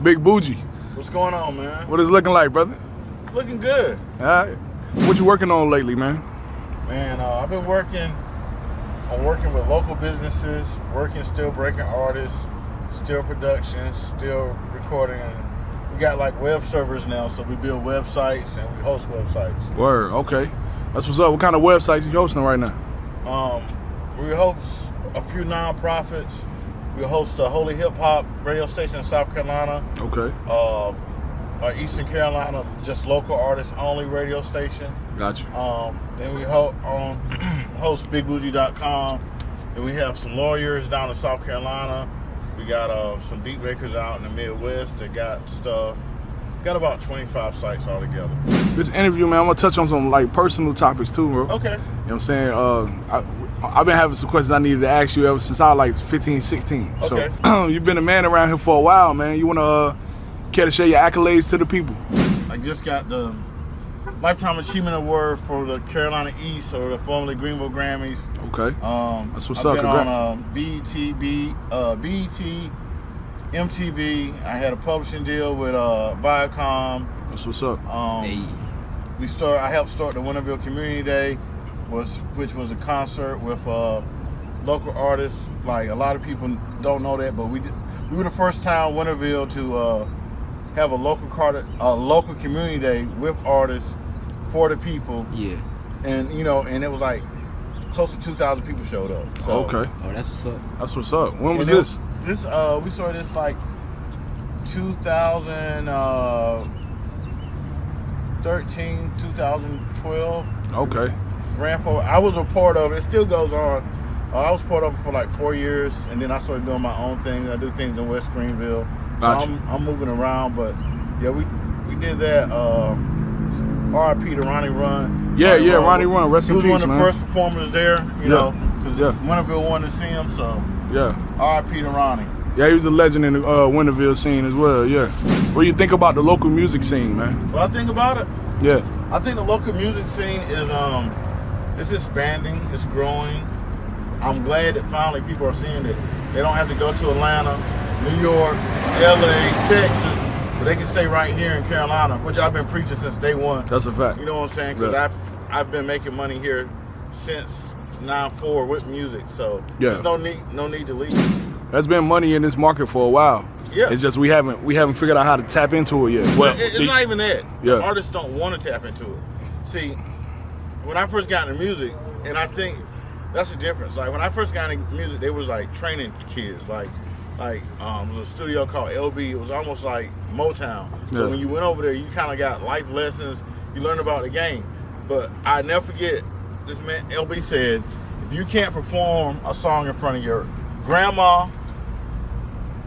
Big Buji. What's going on, man? What is it looking like, brother? It's looking good. All right. What you working on lately, man? Man, I've been working with local businesses, still breaking artists, still productions, still recording. And we got like web servers now, so we build websites and we host websites. Word, okay. That's what's up. What kind of websites you hosting right now? We host a few nonprofits. We host a Holy Hip Hop radio station in South Carolina. Okay. Eastern Carolina, just local artists only radio station. Gotcha. Then we host BigBuji.com. And we have some lawyers down in South Carolina. We got some beat makers out in the Midwest that got stuff. Got about 25 sites altogether. This interview, man, I'm gonna touch on some like personal topics too, bro. Okay. You know what I'm saying? I've been having some questions I needed to ask you ever since I was like 15, 16. Okay. So you've been a man around here for a while, man. You wanna care to share your accolades to the people? I just got the Lifetime Achievement Award for the Carolina East, or the formerly Greenville Grammys. Okay. That's what's I've up. been Congrats. on BET, MTV. I had a publishing deal with Viacom. That's what's up. I helped start the Winterville Community Day, which was a concert with local artists. Like, a lot of people don't know that, but we were the first town, Winterville, to have a local community day with artists for the people. Yeah. And and it was like close to 2,000 people showed up. So, okay. Oh, that's what's up. That's what's up. When was this? We started this like 2013, 2012. Okay. I was a part of it. It still goes on. I was part of it for like 4 years, and then I started doing my own thing. I do things in West Greenville. Gotcha. So I'm moving around, but yeah, we did that. R.I.P. to Ronnie Run. Ronnie Run. Rest in peace, man. He was one of the first performers there, you know, because Yeah. Winterville wanted to see him. So Yeah. R.I.P. to Ronnie. Yeah, he was a legend in the Winterville scene as well. Yeah. What do you think about the local music scene, man? What I think about it? Yeah. I think the local music scene is it's expanding, it's growing. I'm glad that finally people are seeing that they don't have to go to Atlanta, New York, LA, Texas, but they can stay right here in Carolina, which I've been preaching since day one. That's a fact. You know what I'm saying? Because Yeah. I've been making money here since 9/4 with music, so Yeah. there's no need to leave. There's been money in this market for a while. Yeah. It's just we haven't figured out how to tap into it yet. Well, It's not even that. Yeah. The artists don't want to tap into it. See, when I first got into music, and I think that's the difference. Like, when I first got into music, they was like training kids. Like it was a studio called LB. It was almost like Motown. So Yeah. when you went over there, you kind of got life lessons. You learn about the game. But I never forget, this man LB said, if you can't perform a song in front of your grandma,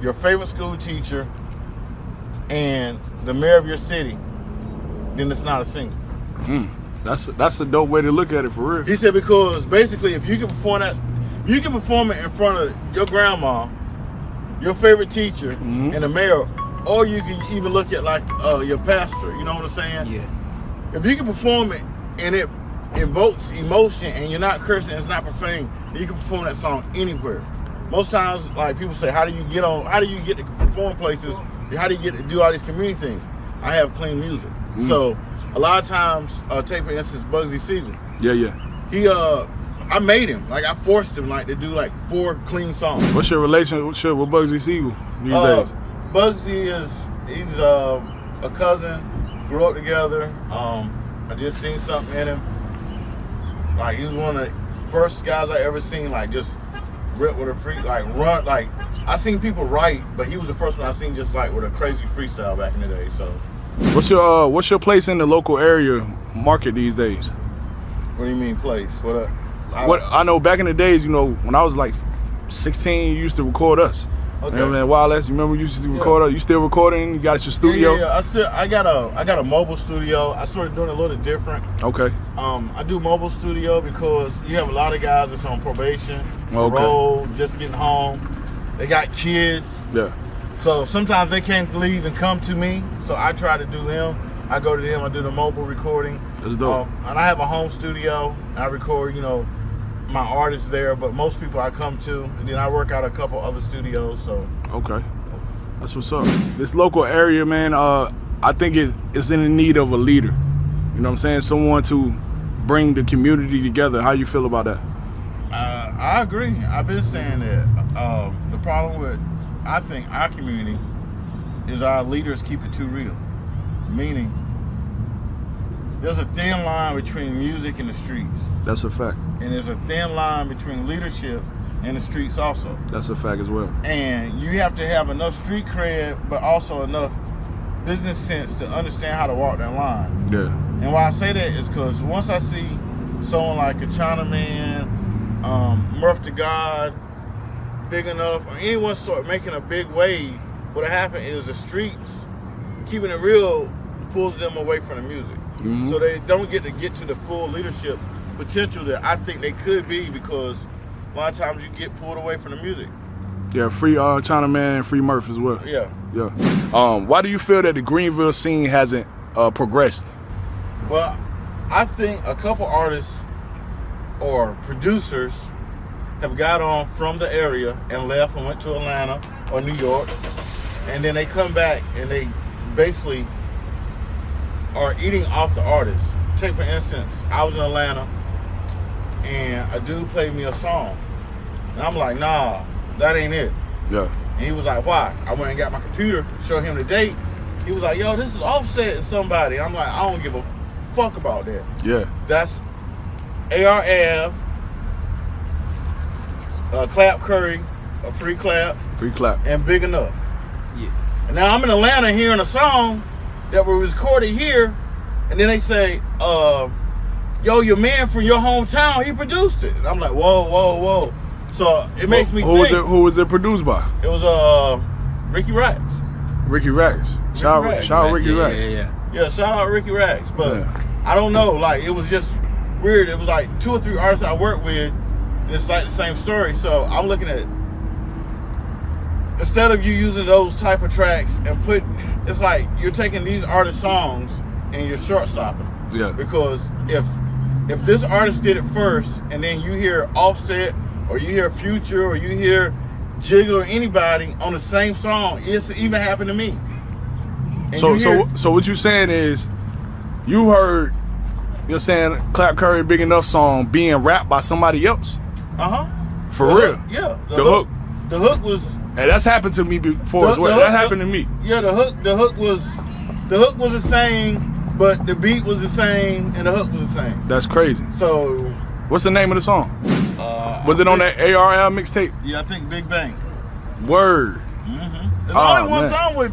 your favorite school teacher, and the mayor of your city, then it's not a singer. that's a dope way to look at it for real. He said, because basically, if you can perform it in front of your grandma, your favorite teacher, and the mayor, or you can even look at like your pastor. You know what I'm saying? Yeah. If you can perform it and it invokes emotion and you're not cursing, it's not profane, then you can perform that song anywhere. Most times, like, people say, how do you get to perform places? How do you get to do all these community things? I have clean music. So a lot of times, take for instance Bugsy Siegel. Yeah. I made him, like, I forced him like to do like 4 clean songs. What's your relationship with Bugsy Siegel these days? Bugsy he's a cousin, grew up together. I just seen something in him. Like, he was one of the first guys I ever seen like just rip with a freak, like run, like I seen people write, but he was the first one I seen just like with a crazy freestyle back in the day. So what's your place in the local area market these days? what do you mean place? I know back in the days, when I was like 16, you used to record us. Okay. Man, Wireless, you remember you used to record us? You still recording? You got your studio? Yeah. I got a mobile studio. I started doing it a little different. Okay. I do mobile studio because you have a lot of guys that's on probation, Okay. parole, just getting home. They got kids. Yeah. So sometimes they can't leave and come to me. So I try to do them. I go to them. I do the mobile recording. That's dope. And I have a home studio. I record, my artists there, but most people I come to, and then I work out a couple other studios. So Okay. That's what's up. This local area, man, I think it's in need of a leader. You know what I'm saying? Someone to bring the community together. How you feel about that? I agree. I've been saying that. The problem with, I think, our community is our leaders keep it too real. Meaning, there's a thin line between music and the streets. That's a fact. And there's a thin line between leadership and the streets also. That's a fact as well. And you have to have enough street cred, but also enough business sense to understand how to walk that line. Yeah. And why I say that is because once I see someone like a Chinaman, Murph to God, Big Enough, or anyone start making a big wave, what'll happen is the streets, keeping it real, pulls them away from the music. Mm-hmm. So they don't get to the full leadership potential that I think they could be, because a lot of times you get pulled away from the music. Yeah, free Chinaman and free Murph as well. Yeah. Yeah. Why do you feel that the Greenville scene hasn't progressed? Well, I think a couple artists or producers have got on from the area and left and went to Atlanta or New York, and then they come back and they basically are eating off the artists. Take for instance, I was in Atlanta and a dude played me a song, and I'm like, nah, that ain't it. Yeah. And he was like, why? I went and got my computer, showed him the date. He was like, yo, this is Offset and somebody. I'm like, I don't give a fuck about that. Yeah. That's AR Clap Curry, a free clap, and Big Enough. Yeah. And now I'm in Atlanta hearing a song that was recorded here, and then they say, yo, your man from your hometown, he produced it. And I'm like, whoa. So it makes me think. Who was it produced by? It was Ricky Rax. Ricky Rax. Shout out Ricky Rax. Yeah, shout out Ricky Rax. But Yeah. I don't know, like, it was just weird. It was like 2 or 3 artists I worked with, and it's like the same story. So I'm looking at, instead of you using those type of tracks and it's like you're taking these artist songs and you're short stopping. Yeah. Because if this artist did it first, and then you hear Offset, or you hear Future, or you hear Jigga, or anybody on the same song, it's even happened to me. And So what you saying is, you heard, you're saying Clap Curry Big Enough song being rapped by somebody else? For real? Yeah. The hook. The hook was. And that's happened to me before as well. That happened to me. Yeah, the hook was the same, but the beat was the same and the hook was the same. That's crazy. So, what's the name of the song? Was it on that ARL mixtape? Yeah, I think Big Bang. Word. Mm-hmm. There's only one song with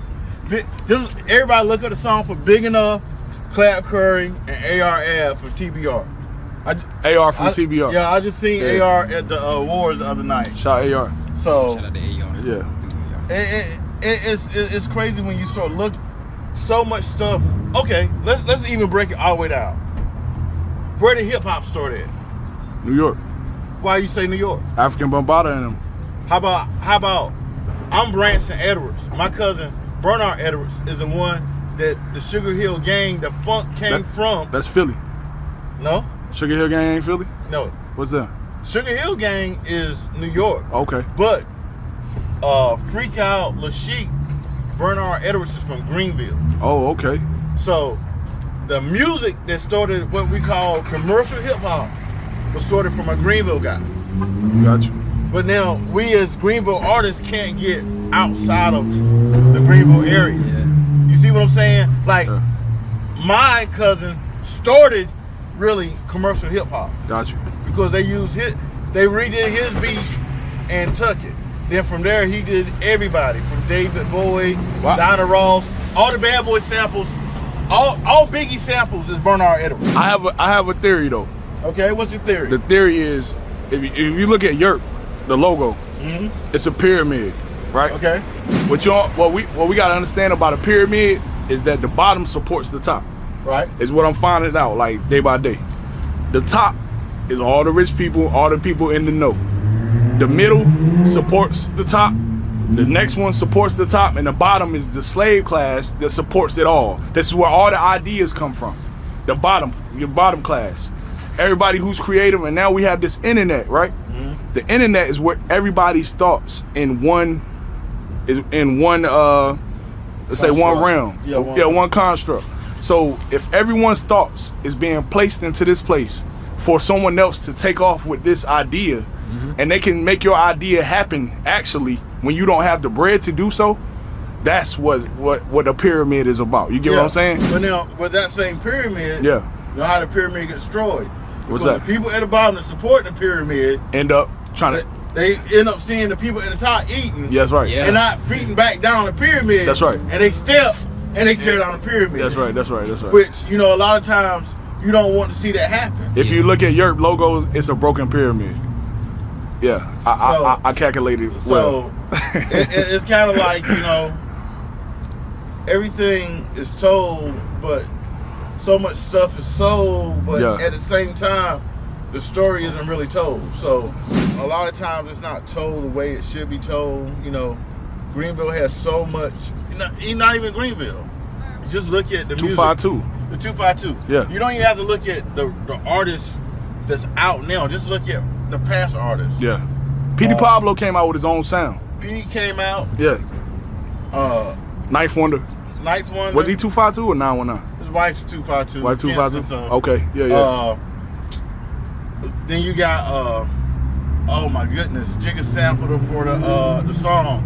just everybody look at the song for Big Enough, Clap Curry, and AR from TBR. AR from TBR. Yeah, I just seen AR at the awards the other night. Shout AR. So Shout out to AR. Yeah. It's crazy when you start look so much stuff. Okay, let's even break it all the way down. Where did hip hop start at? New York. Why you say New York? African Bambaataa and them. How about I'm Branson Edwards. My cousin Bernard Edwards is the one that the Sugar Hill Gang, the funk came from. That's Philly. No? Sugar Hill Gang ain't Philly? No. What's that? Sugar Hill Gang is New York. Okay. But Freak Out, Lashik, Bernard Edwards is from Greenville. Oh, okay. So the music that started what we call commercial hip hop was started from a Greenville guy. Got you. But now we as Greenville artists can't get outside of the Greenville area. Yeah. You see what I'm saying? Like my cousin started really commercial hip hop. Got you. Because they redid his beat and took it. Then from there he did everybody from David Bowie, Donna Ross, all the Bad Boy samples, all Biggie samples is Bernard Edwards. I have a theory though. Okay, what's your theory? The theory is if you look at Yerp, the logo, it's a pyramid, right? Okay. What we gotta understand about a pyramid is that the bottom supports the top. Right. Is what I'm finding out like day by day. The top is all the rich people, all the people in the know. The middle supports the top. The next one supports the top, and the bottom is the slave class that supports it all. This is where all the ideas come from. The bottom, your bottom class. Everybody who's creative, and now we have this internet, right? The internet is where everybody's thoughts in one is in one let's say one realm. One construct. So if everyone's thoughts is being placed into this place for someone else to take off with this idea, and they can make your idea happen actually when you don't have the bread to do so, that's what a pyramid is about. You get what I'm saying? But now with that same pyramid, you know how the pyramid gets destroyed. What's that? The people at the bottom that support the pyramid end up trying to. They end up seeing the people at the top eating. That's right. And not feeding back down the pyramid. That's right. And they step and they tear down the pyramid. That's right. That's right. That's right. Which, you know, a lot of times you don't want to see that happen. If you look at Yerp logos, it's a broken pyramid. Yeah, I calculated well. So it's kind of like, you know, everything is told, but so much stuff is sold, but at the same time, the story isn't really told. So a lot of times it's not told the way it should be told. You know, Greenville has so much, not even Greenville. Just look at the 252. music. The 252. Yeah. You don't even have to look at the artists that's out now. Just look at the past artists. Yeah. P.D. Pablo came out with his own sound. P.D. came out. Yeah. Ninth Wonder. Ninth Wonder. Was he 252 or 919? His wife's 252. Wife 252? Okay. Yeah. Then you got oh my goodness, Jigga sampled for the song.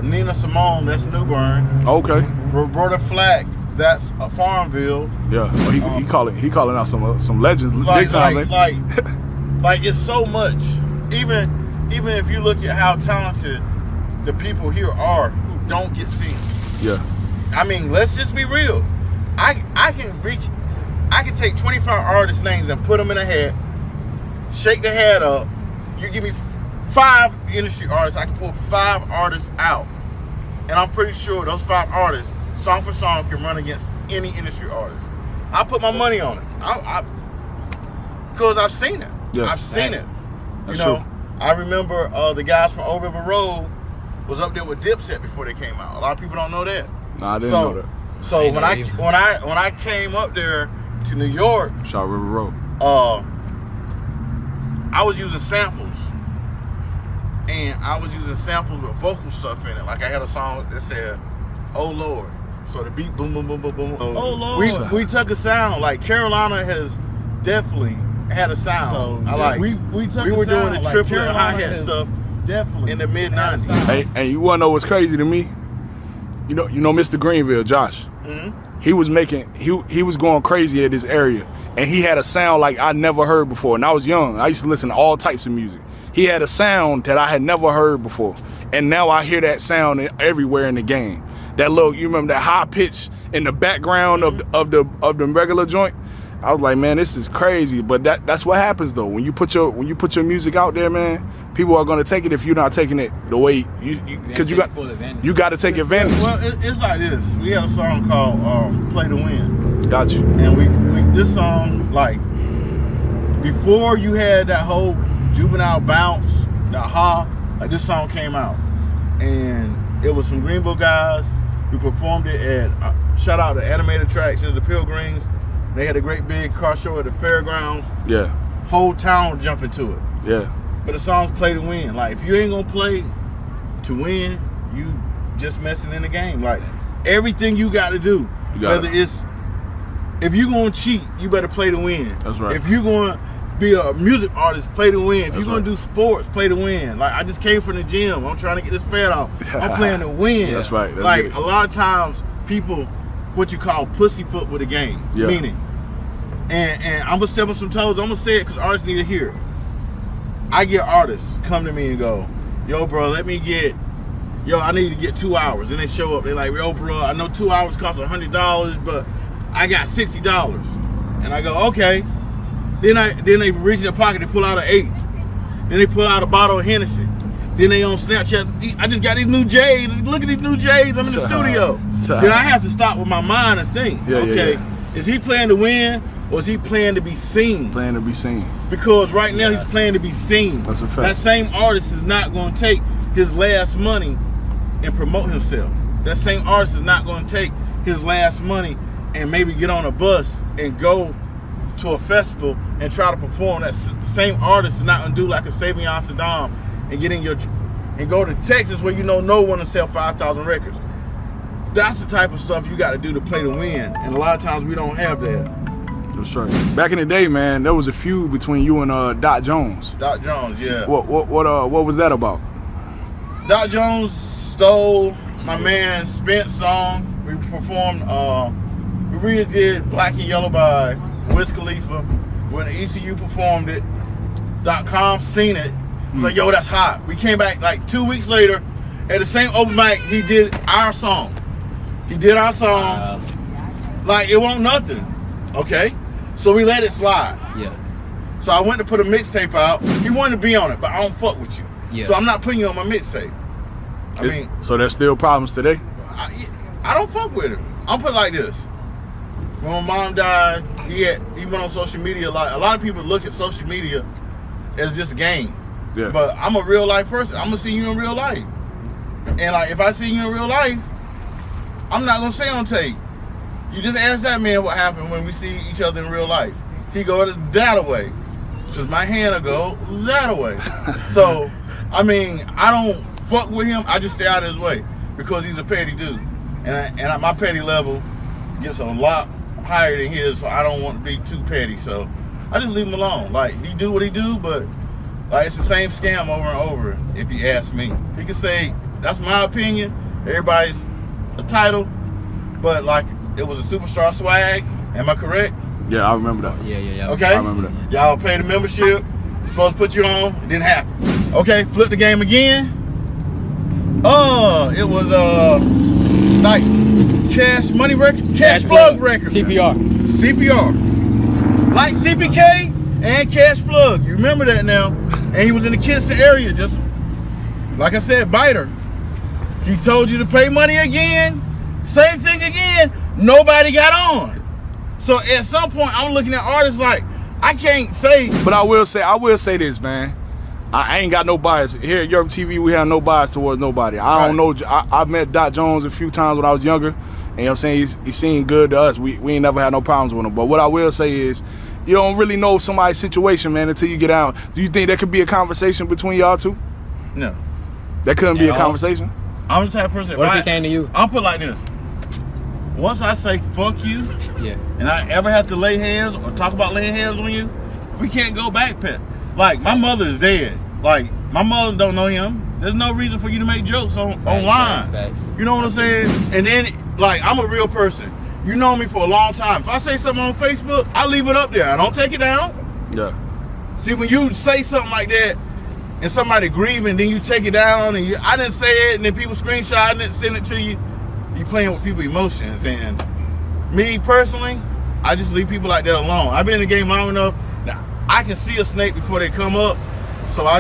Nina Simone, that's New Bern. Okay. Roberta Flack, that's Farmville. Yeah. Oh, he calling out some legends big time. Like it's so much. Even if you look at how talented the people here are who don't get seen. Yeah. I mean, let's just be real. I can take 25 artist names and put them in a hat, shake the hat up. You give me 5 industry artists, I can pull 5 artists out. And I'm pretty sure those 5 artists, song for song, can run against any industry artist. I put my money on it. Because I've seen it. Yeah. I've seen it. That's you know, true. I remember the guys from Old River Road was up there with Dipset before they came out. A lot of people don't know that. Nah, I didn't know that. So when I came up there to New York, Shaw River Road, I was using samples, and I was using samples with vocal stuff in it. Like I had a song that said, "Oh Lord," so the beat boom boom boom boom boom. Oh Lord. We took a sound like Carolina has definitely had a sound. So, I like we were doing the triple and hi-hat stuff definitely in the mid '90s. Hey, and you wanna know what's crazy to me? You know Mr. Greenville, Josh. Mm-hmm. He was going crazy at this area, and he had a sound like I never heard before. And I was young. I used to listen to all types of music. He had a sound that I had never heard before, and now I hear that sound everywhere in the game. That little, you remember that high pitch in the background of the regular joint? I was like, man, this is crazy. But that's what happens though. When you put your music out there, man, people are gonna take it if you're not taking it the way because you got to take advantage. Well, it's like this. We had a song called "Play to Win." Got you. And we this song, like before you had that whole juvenile bounce, like this song came out, and it was some Greenville guys. We performed it at shout out to Animated Attractions, the Pilgrims. They had a great big car show at the fairgrounds. Yeah. Whole town would jump into it. Yeah. But the song's play to win. Like if you ain't gonna play to win, you just messing in the game. Like everything you got to do, if you gonna cheat, you better play to win. That's right. If you gonna be a music artist, play to win. If you're gonna right. do sports, play to win. Like I just came from the gym. I'm trying to get this fat off. I'm playing to win. That's right. That's like good. a lot of times people what you call pussyfoot with a game. Yeah. Meaning. And I'm gonna step on some toes. I'm gonna say it because artists need to hear it. I get artists come to me and go, yo, bro, I need to get 2 hours. And they show up. They're like, yo, bro, I know 2 hours cost $100, but I got $60. And I go, okay. Then they reach in their pocket, they pull out an 8. Then they pull out a bottle of Hennessy. Then they on Snapchat, I just got these new J's. Look at these new J's. I'm in the studio. Then I have to stop with my mind and think, is he playing to win? Or is he playing to be seen? Playing to be seen. Because right now he's playing to be seen. That's a fact. That same artist is not going to take his last money and promote himself. That same artist is not going to take his last money and maybe get on a bus and go to a festival and try to perform. That same artist is not going to do like a Savion Saddam and get in your and go to Texas where you know no one will sell 5,000 records. That's the type of stuff you got to do to play to win, and a lot of times we don't have that. That's right. Back in the day, man, there was a feud between you and Doc Jones. Doc Jones, yeah. What was that about? Doc Jones stole my man Spence song. We performed, we redid Black and Yellow by Wiz Khalifa. When ECU performed it, .com seen it. Was like, yo, that's hot. We came back like 2 weeks later at the same open mic. He did our song. Like it wasn't nothing. Okay, so we let it slide. Yeah. So I went to put a mixtape out. He wanted to be on it, but I don't fuck with you. Yeah. So I'm not putting you on my mixtape. I mean, so there's still problems today? I don't fuck with him. I'll put it like this. When my mom died, he went on social media a lot. A lot of people look at social media as just a game. Yeah. But I'm a real life person. I'm gonna see you in real life. And like if I see you in real life, I'm not gonna say on tape. You just ask that man what happened when we see each other in real life. He go that way. Because my hand will go that way. So, I mean, I don't fuck with him. I just stay out of his way because he's a petty dude. And my petty level gets a lot higher than his, so I don't want to be too petty. So, I just leave him alone. Like, he do what he do, but like it's the same scam over and over if you ask me. He can say, that's my opinion. Everybody's entitled. But like, it was a Superstar swag. Am I correct? Yeah, I remember that. Yeah. Okay. I remember that. Y'all pay the membership. Supposed to put you on. It didn't happen. Okay, flip the game again. It was like cash money record, cash plug record. CPR. Like CPK and Cash Plug. You remember that now. And he was in the Kinston area, just like I said, biter. He told you to pay money again. Same thing again. Nobody got on. So at some point, I'm looking at artists like, I can't say. But I will say this, man. I ain't got no bias. Here at Europe TV, we have no bias towards nobody. I don't know. I met Doc Jones a few times when I was younger. And you know what I'm saying? He seemed good to us. We ain't never had no problems with him. But what I will say is, you don't really know somebody's situation, man, until you get out. Do you think there could be a conversation between y'all two? No. There couldn't be a conversation? I'm the type of person. What if he came to you? I'll put it like this. Once I say fuck you, and I ever have to lay hands or talk about laying hands on you, we can't go back, pet. Like, my mother is dead. Like, my mother don't know him. There's no reason for you to make jokes online. Facts. You know what I'm saying? And then, like, I'm a real person. You know me for a long time. If I say something on Facebook, I leave it up there. I don't take it down. Yeah. See, when you say something like that, and somebody grieving, then you take it down, and I didn't say it, and then people screenshotting it, send it to you. You playing with people's emotions, and me personally, I just leave people like that alone. I've been in the game long enough. Now I can see a snake before they come up, so I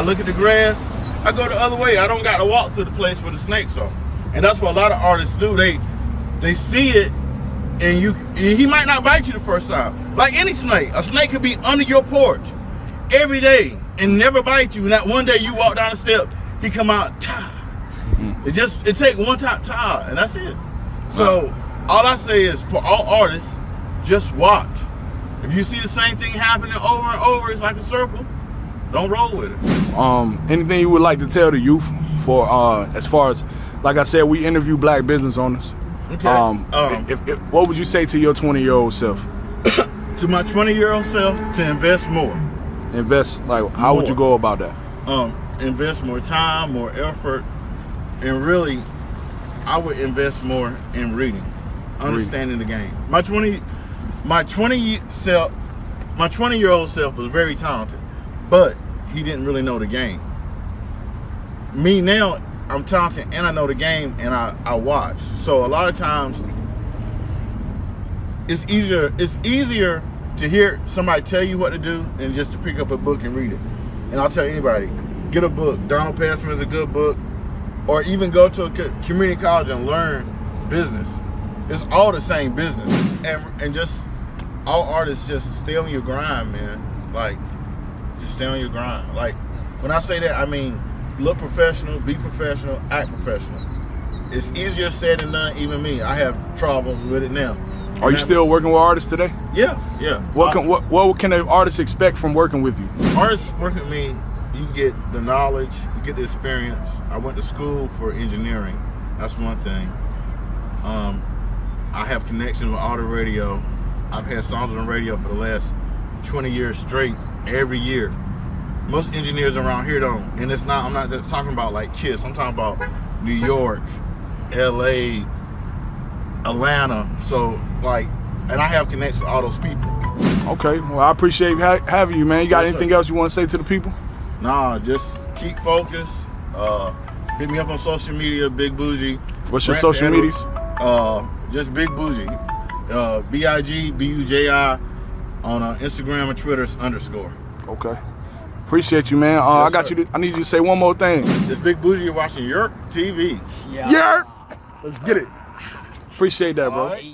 look at the grass. I go the other way. I don't got to walk through the place where the snakes are, and that's what a lot of artists do. They see it, and he might not bite you the first time. Like any snake, a snake could be under your porch every day and never bite you. And that one day you walk down the steps, he come out. It take one time, and that's it. So all I say is, for all artists, just watch. If you see the same thing happening over and over, it's like a circle. Don't roll with it. Anything you would like to tell the youth for as far as, like I said, we interview black business owners. Okay. What would you say to your 20-year-old self? To my 20-year-old self, to invest more. Invest, like, how would you go about that? Invest more time, more effort. And really, I would invest more in reading, understanding the game. My 20-year-old self was very talented, but he didn't really know the game. Me now, I'm talented and I know the game, and I watch. So a lot of times, it's easier to hear somebody tell you what to do than just to pick up a book and read it. And I'll tell anybody, get a book. Donald Passman is a good book. Or even go to a community college and learn business. It's all the same business. And just, all artists, just stay on your grind, man. Like, just stay on your grind. Like, when I say that, I mean, look professional, be professional, act professional. It's easier said than done, even me. I have problems with it now. Are you still working with artists today? Yeah. What can an artist expect from working with you? Artists work with me, you get the knowledge, you get the experience. I went to school for engineering. That's one thing. I have connection with auto radio. I've had songs on the radio for the last 20 years straight, every year. Most engineers around here don't. And it's not, I'm not just talking about like Kiss. I'm talking about New York, LA, Atlanta. So like, and I have connections with all those people. Okay, well, I appreciate having you, man. You got Yes, anything sir. else you want to say to the people? Nah, just keep focused. Hit me up on social media, Big Buji. What's your Brent social Edwards. media? Just Big Buji. BIGBUJI on Instagram and Twitter's _. Okay. Appreciate you, man. I got sir. you. I need you to say one more thing. This Big Buji, you're watching Yerk TV. Yeah. Let's get it. Appreciate that, bro. All right.